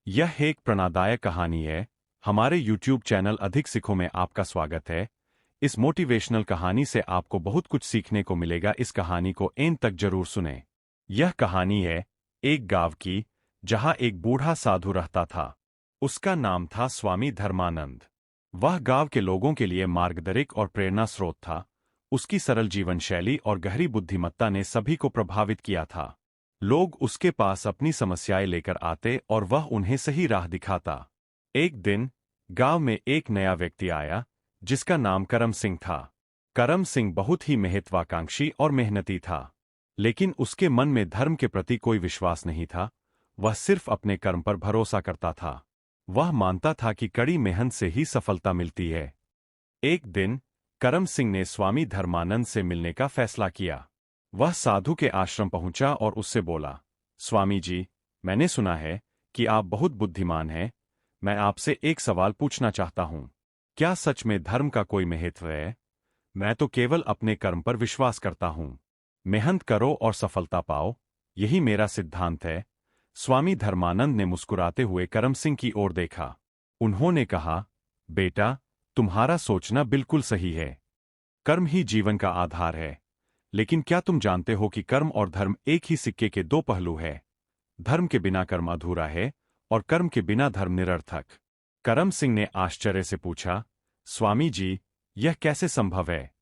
यह एक प्रेरणादायक कहानी है। हमारे YouTube चैनल अधिक सीखों में आपका स्वागत है। इस मोटिवेशनल कहानी से आपको बहुत कुछ सीखने को मिलेगा। इस कहानी को एंड तक जरूर सुनें। यह कहानी है एक गांव की, जहां एक बूढ़ा साधु रहता था। उसका नाम था स्वामी धर्मानंद। वह गांव के लोगों के लिए मार्गदर्शक और प्रेरणा स्रोत था। उसकी सरल जीवन शैली और गहरी बुद्धिमत्ता ने सभी को प्रभावित किया था। लोग उसके पास अपनी समस्याएं लेकर आते और वह उन्हें सही राह दिखाता। एक दिन गांव में एक नया व्यक्ति आया, जिसका नाम करम सिंह था। करम सिंह बहुत ही महत्वाकांक्षी और मेहनती था, लेकिन उसके मन में धर्म के प्रति कोई विश्वास नहीं था। वह सिर्फ अपने कर्म पर भरोसा करता था। वह मानता था कि कड़ी मेहनत से ही सफलता मिलती है। एक दिन करम सिंह ने स्वामी धर्मानंद से मिलने का फैसला किया। वह साधु के आश्रम पहुंचा और उससे बोला, स्वामी जी, मैंने सुना है कि आप बहुत बुद्धिमान हैं। मैं आपसे एक सवाल पूछना चाहता हूं। क्या सच में धर्म का कोई महत्व है? मैं तो केवल अपने कर्म पर विश्वास करता हूं। मेहनत करो और सफलता पाओ, यही मेरा सिद्धांत है। स्वामी धर्मानंद ने मुस्कुराते हुए करम सिंह की ओर देखा। उन्होंने कहा, बेटा, तुम्हारा सोचना बिल्कुल सही है। कर्म ही जीवन का आधार है। लेकिन क्या तुम जानते हो कि कर्म और धर्म एक ही सिक्के के दो पहलू हैं? धर्म के बिना कर्म अधूरा है और कर्म के बिना धर्म निरर्थक। करम सिंह ने आश्चर्य से पूछा, स्वामी जी, यह कैसे संभव है?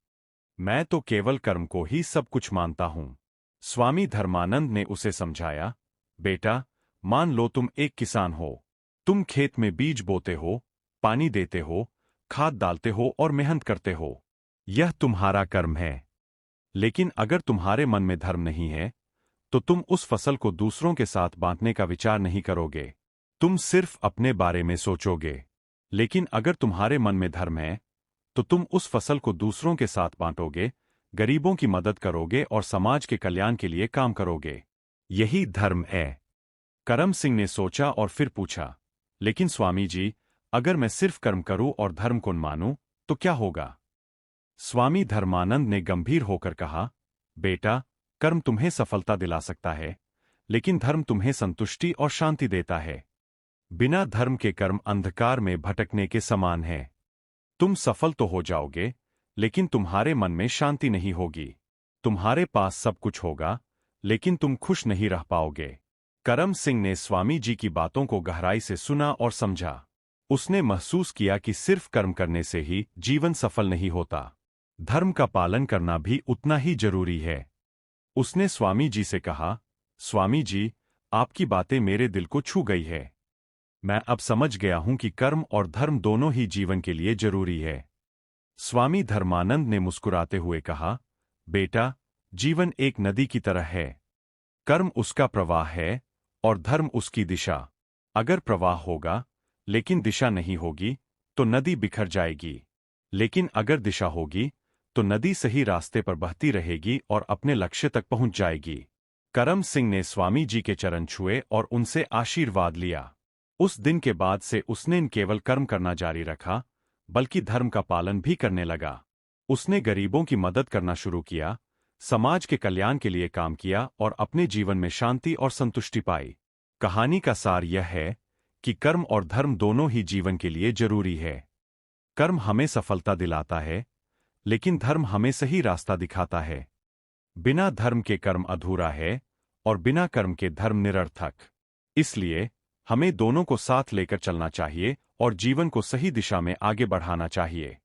मैं तो केवल कर्म को ही सब कुछ मानता हूं। स्वामी धर्मानंद ने उसे समझाया, बेटा, मान लो तुम एक किसान हो। तुम खेत में बीज बोते हो, पानी देते हो, खाद डालते हो और मेहनत करते हो। यह तुम्हारा कर्म है। लेकिन अगर तुम्हारे मन में धर्म नहीं है, तो तुम उस फसल को दूसरों के साथ बांटने का विचार नहीं करोगे। तुम सिर्फ अपने बारे में सोचोगे। लेकिन अगर तुम्हारे मन में धर्म है, तो तुम उस फसल को दूसरों के साथ बांटोगे, गरीबों की मदद करोगे और समाज के कल्याण के लिए काम करोगे। यही धर्म है। करम सिंह ने सोचा और फिर पूछा, लेकिन स्वामी जी, अगर मैं सिर्फ कर्म करूं और धर्म को न मानूं, तो क्या होगा? स्वामी धर्मानंद ने गंभीर होकर कहा, बेटा, कर्म तुम्हें सफलता दिला सकता है, लेकिन धर्म तुम्हें संतुष्टि और शांति देता है। बिना धर्म के कर्म अंधकार में भटकने के समान है। तुम सफल तो हो जाओगे, लेकिन तुम्हारे मन में शांति नहीं होगी। तुम्हारे पास सब कुछ होगा, लेकिन तुम खुश नहीं रह पाओगे। करम सिंह ने स्वामी जी की बातों को गहराई से सुना और समझा। उसने महसूस किया कि सिर्फ कर्म करने से ही जीवन सफल नहीं होता। धर्म का पालन करना भी उतना ही जरूरी है। उसने स्वामी जी से कहा, स्वामी जी, आपकी बातें मेरे दिल को छू गई है। मैं अब समझ गया हूं कि कर्म और धर्म दोनों ही जीवन के लिए जरूरी है। स्वामी धर्मानंद ने मुस्कुराते हुए कहा, बेटा, जीवन एक नदी की तरह है। कर्म उसका प्रवाह है और धर्म उसकी दिशा। अगर प्रवाह होगा, लेकिन दिशा नहीं होगी, तो नदी बिखर जाएगी। लेकिन अगर दिशा होगी, तो नदी सही रास्ते पर बहती रहेगी और अपने लक्ष्य तक पहुंच जाएगी। करम सिंह ने स्वामी जी के चरण छुए और उनसे आशीर्वाद लिया। उस दिन के बाद से उसने न केवल कर्म करना जारी रखा, बल्कि धर्म का पालन भी करने लगा। उसने गरीबों की मदद करना शुरू किया, समाज के कल्याण के लिए काम किया और अपने जीवन में शांति और संतुष्टि पाई। कहानी का सार यह है कि कर्म और धर्म दोनों ही जीवन के लिए जरूरी है। कर्म हमें सफलता दिलाता है, लेकिन धर्म हमें सही रास्ता दिखाता है। बिना धर्म के कर्म अधूरा है और बिना कर्म के धर्म निरर्थक। इसलिए हमें दोनों को साथ लेकर चलना चाहिए और जीवन को सही दिशा में आगे बढ़ाना चाहिए।